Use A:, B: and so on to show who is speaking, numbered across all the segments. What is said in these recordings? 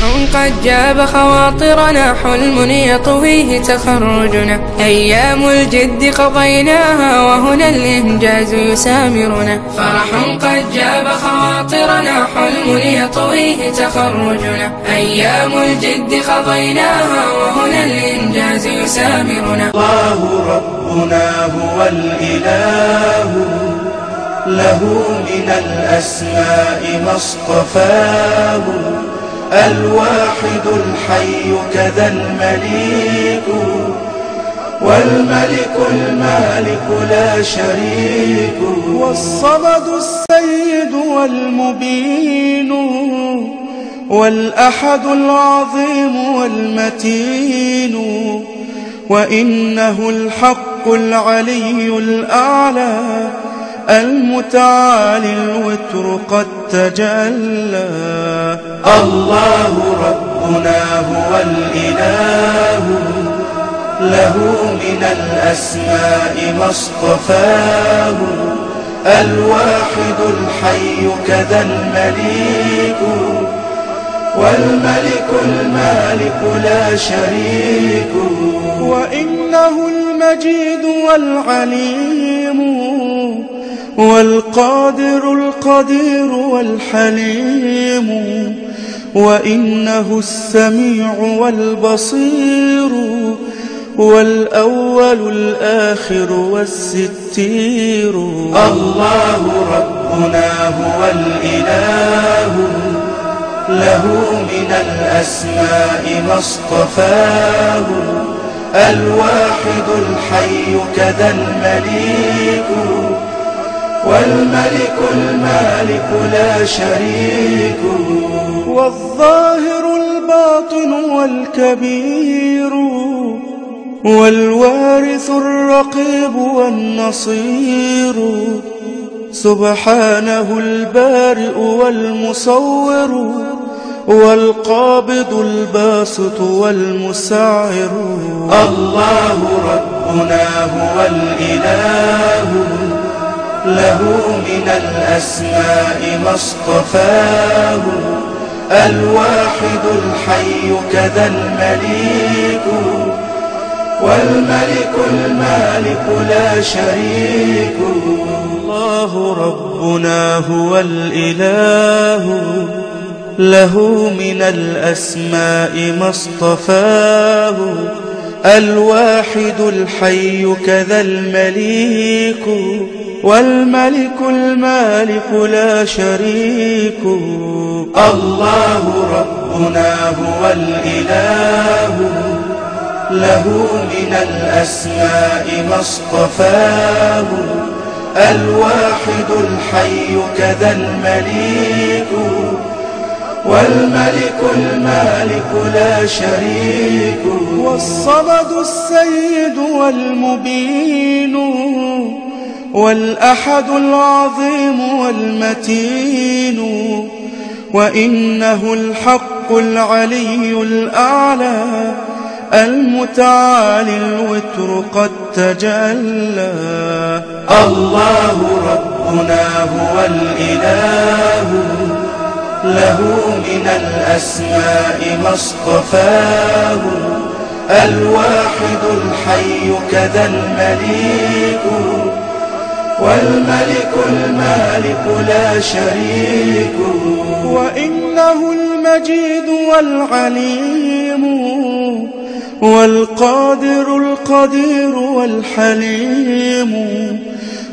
A: قد جاب خواطرنا، حلم يطويه تخرجنا، أيام الجد قضيناها وهنا الإنجاز يسامرنا. فرح قد جاب خواطرنا، حلم يطويه تخرجنا، أيام الجد قضيناها وهنا الإنجاز يسامرنا.
B: الله ربنا هو الإله، له من الأسماء ما اصطفاه، الواحد الحي كذا المليك، والملك المالك لا شريك، والصمد السيد والمبين، والأحد العظيم والمتين، وإنه الحق العلي الأعلى، المتعالي الوتر قد تجلى. الله ربنا هو الإله، له من الأسماء ما اصطفاه، الواحد الحي كذا المليك، والملك المالك لا شريك، وإنه المجيد والعليم، والقادر القدير والحليم، وإنه السميع والبصير، والأول الآخر والستير. الله ربنا هو الإله، له من الأسماء ما اصطفاه، الواحد الحي كذا المليك، والملك المالك لا شريك، والظاهر الباطن والكبير، والوارث الرقيب والنصير، سبحانه البارئ والمصور، والقابض الباسط والمسعر. الله ربنا هو الإله، له من الأسماء ما اصطفاه، الواحد الحي كذا المليك، والملك المالك لا شريك. الله ربنا هو الإله، له من الأسماء ما اصطفاه، الواحد الحي كذا المليك، والملك المالك لا شريك. الله ربنا هو الإله، له من الأسماء ما اصطفاه، الواحد الحي كذا المليك، والملك المالك لا شريك، والصمد السيد والمبين، والأحد العظيم والمتين، وإنه الحق العلي الأعلى، المتعالي الوتر قد تجلى. الله ربنا هو الإله، له من الأسماء ما اصطفاه، الواحد الحي كذا المليك، والملك المالك لا شريك، وإنه المجيد والعليم، والقادر القدير والحليم،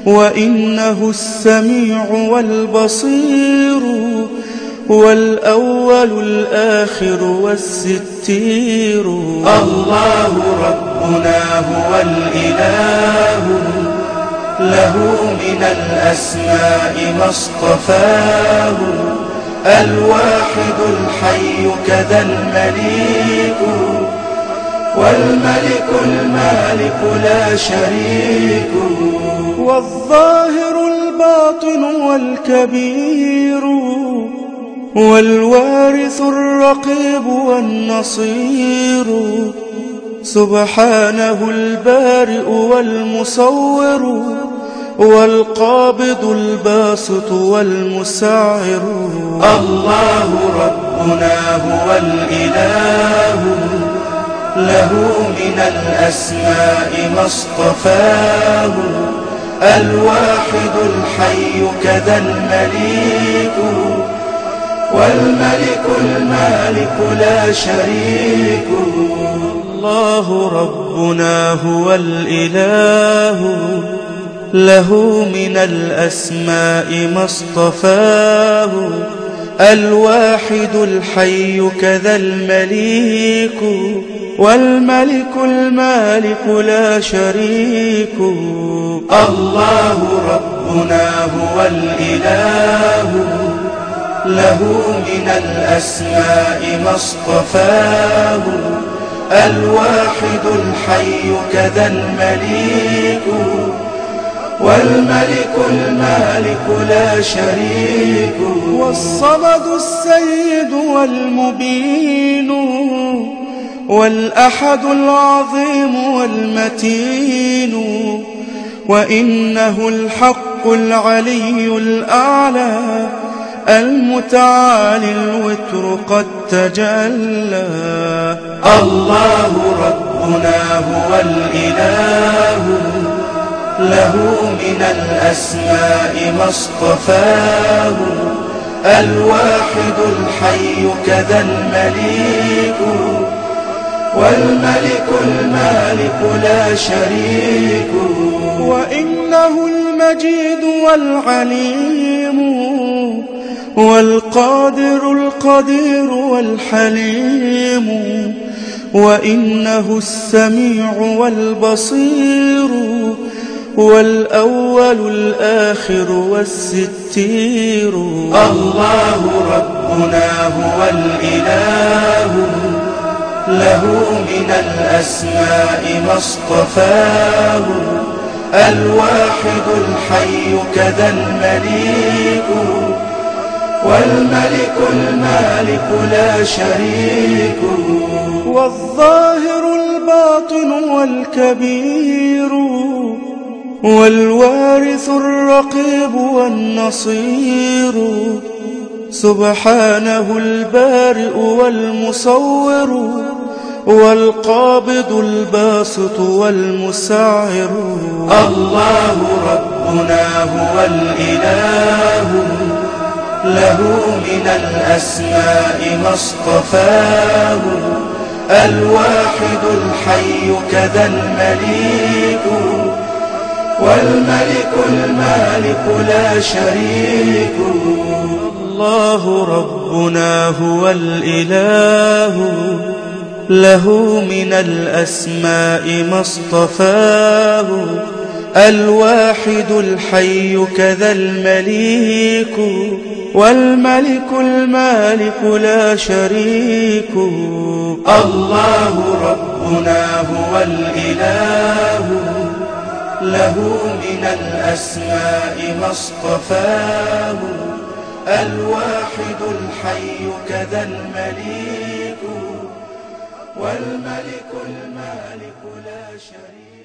B: وإنه السميع والبصير، والأول الآخر والستير. الله ربنا هو الإله، له من الأسماء ما اصطفاه، الواحد الحي كذا المليك، والملك المالك لا شريك، والظاهر الباطن والكبير، والوارث الرقيب والنصير، سبحانه البارئ والمصور، والقابض الباسط والمسعر. الله رب ربنا هو الإله، له من الأسماء ما اصطفاه، الواحد الحي كذا المليك، والملك المالك لا شريك. الله ربنا هو الإله، له من الأسماء ما اصطفاه، الواحد الحي كذا المليك، والملك المالك لا شريك. الله ربنا هو الإله، له من الأسماء ما اصطفاه، الواحد الحي كذا المليك، والملك المالك لا شريك. والصمد السيد والمبين، والأحد العظيم والمتين، وإنه الحق العلي الأعلى، المتعالي الوتر قد تجلى. الله ربنا هو الإله، له من الأسماء ما اصطفاه، الواحد الحي كذا المليك، والملك المالك لا شريك. وإنه المجيد والعليم، والقادر القدير والحليم، وإنه السميع والبصير، والأول الآخر والستير. الله ربنا هو الإله، له من الأسماء ما اصطفاه، الواحد الحي كذا المليك، والملك المالك لا شريك. والظاهر الباطن والكبير، والوارث الرقيب والنصير، سبحانه البارئ والمصور، والقابض الباسط والمسعر. الله ربنا هو الإله، له من الأسماء ما اصطفاه، الواحد الحي كذا المليك، والملك المالك لا شريك. الله ربنا هو الإله، له من الأسماء ما اصطفاه، الواحد الحي كذا المليك، والملك المالك لا شريك. الله ربنا هو الإله، له من الأسماء ما اصطفاه، الواحد الحي كذا المليك، والملك المالك لا شريك.